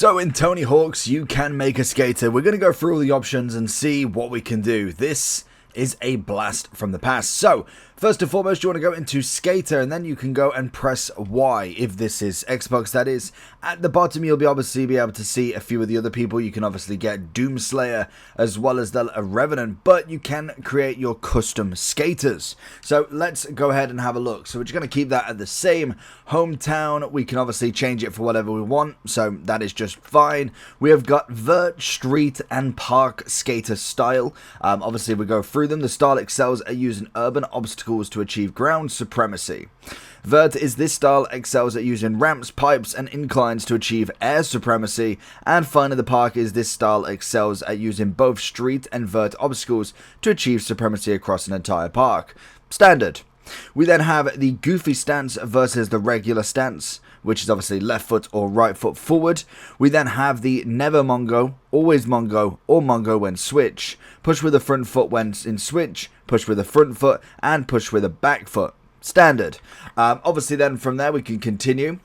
So in Tony Hawk's You Can Make a Skater, we're going to go through all the options and see what we can do. This is a blast from the past. So, first and foremost, you want to go into Skater, and then you can go and press Y, if this is Xbox, that is. At the bottom, you'll obviously be able to see a few of the other people. You can obviously get Doomslayer, as well as the Revenant, but you can create your custom skaters. So, let's go ahead and have a look. So, we're just going to keep that at the same hometown. We can obviously change it for whatever we want, so that is just fine. We have got vert, street, and park skater style. Obviously, we go through them. The style excels at using urban obstacles to achieve ground supremacy. Vert is this style excels at using ramps, pipes, and inclines to achieve air supremacy. And finally, the park is this style excels at using both street and vert obstacles to achieve supremacy across an entire park. Standard. We then have the goofy stance versus the regular stance, which is obviously left foot or right foot forward. We then have the never Mongo, always Mongo, or Mongo when switch. Push with the front foot when in switch, push with the front foot, and push with the back foot. Standard. Obviously then from there we can continue.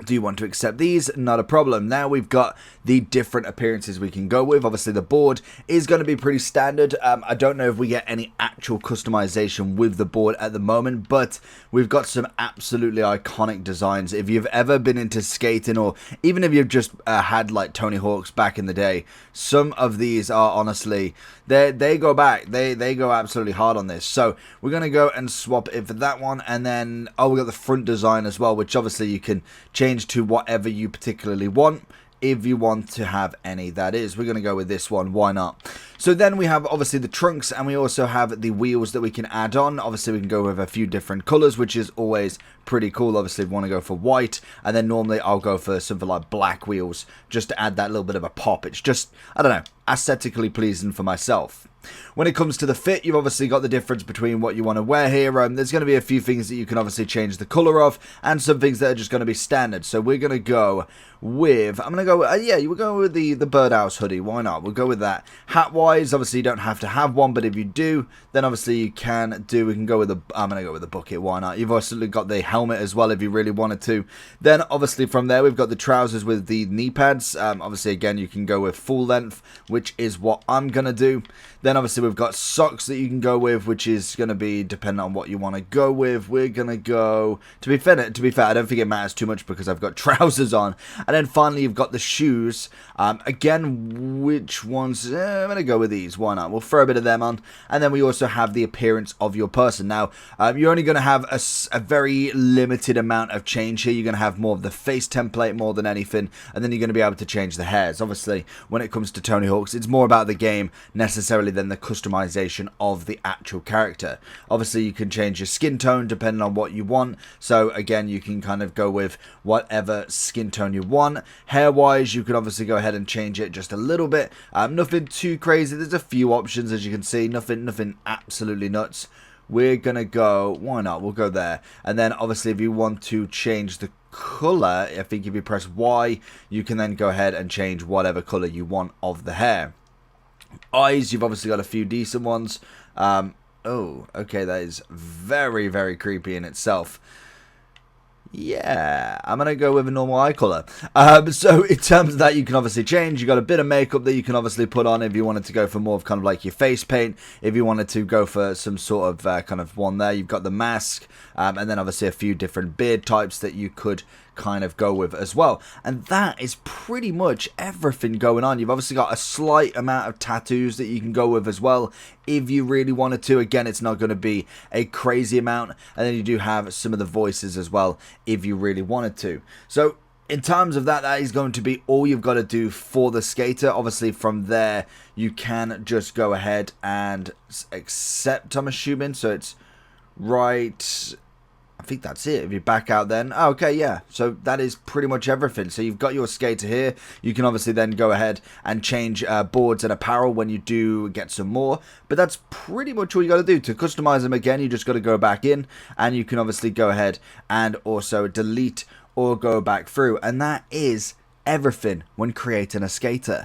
Do you want to accept these? Not a problem. Now we've got the different appearances we can go with. Obviously the board is going to be pretty standard. I don't know if we get any actual customization with the board at the moment, but we've got some absolutely iconic designs. If you've ever been into skating, or even if you've just had like Tony Hawk's back in the day, some of these are honestly, they go back. They go absolutely hard on this. So we're going to go and swap it for that one. And then, we got the front design as well, which obviously you can change to whatever you particularly want, if you want to have any, that is. We're going to go with this one, why not? So then we have obviously the trunks, and we also have the wheels that we can add on. Obviously we can go with a few different colors, which is always pretty cool. Obviously we want to go for white, and then normally I'll go for something like black wheels, just to add that little bit of a pop. It's just, I don't know, aesthetically pleasing for myself. When it comes to the fit, you've obviously got the difference between what you want to wear here. There's going to be a few things that you can obviously change the colour of, and some things that are just going to be standard. So we're going to go with, I'm going to go, we'll go with the birdhouse hoodie. Why not? We'll go with that. Hat-wise, obviously you don't have to have one, but if you do, then obviously you can do, we can go with the, I'm going to go with the bucket. Why not? You've also got the helmet as well if you really wanted to. Then obviously from there, we've got the trousers with the knee pads. Obviously again, you can go with full length, which is what I'm going to do. Then obviously we've got socks that you can go with, which is going to be dependent on what you want to go with. We're going to go, to be fair, I don't think it matters too much because I've got trousers on. And then finally you've got the shoes. Again, which ones? I'm going to go with these. Why not? We'll throw a bit of them on. And then we also have the appearance of your person. Now, you're only going to have a very limited amount of change here. You're going to have more of the face template more than anything. And then you're going to be able to change the hairs. Obviously, when it comes to Tony Hawk's, it's more about the game necessarily than the customization of the actual character. Obviously you can change your skin tone depending on what you want, so again you can kind of go with whatever skin tone you want. Hair wise, you can obviously go ahead and change it just a little bit. Nothing too crazy. There's a few options, as you can see. Nothing absolutely nuts. We're gonna go, why not, we'll go there. And then obviously if you want to change the color, I think if you press Y, you can then go ahead and change whatever color you want of the hair. Eyes, you've obviously got a few decent ones. Oh, okay, that is very, very creepy in itself. Yeah, I'm going to go with a normal eye colour. So in terms of that, you can obviously change. You've got a bit of makeup that you can obviously put on if you wanted to go for more of kind of like your face paint. If you wanted to go for some sort of kind of one there, you've got the mask. And then obviously a few different beard types that you could kind of go with as well. And that is pretty much everything going on. You've obviously got a slight amount of tattoos that you can go with as well if you really wanted to. Again, it's not going to be a crazy amount. And then you do have some of the voices as well if you really wanted to. So in terms of that, that is going to be all you've got to do for the skater. Obviously from there you can just go ahead and accept, I'm assuming. So it's right, I think that's it. If you back out then, okay, yeah, so that is pretty much everything. So you've got your skater here. You can obviously then go ahead and change boards and apparel when you do get some more, but that's pretty much all you got to do. To customize them again, you just got to go back in, and you can obviously go ahead and also delete or go back through, and that is everything when creating a skater.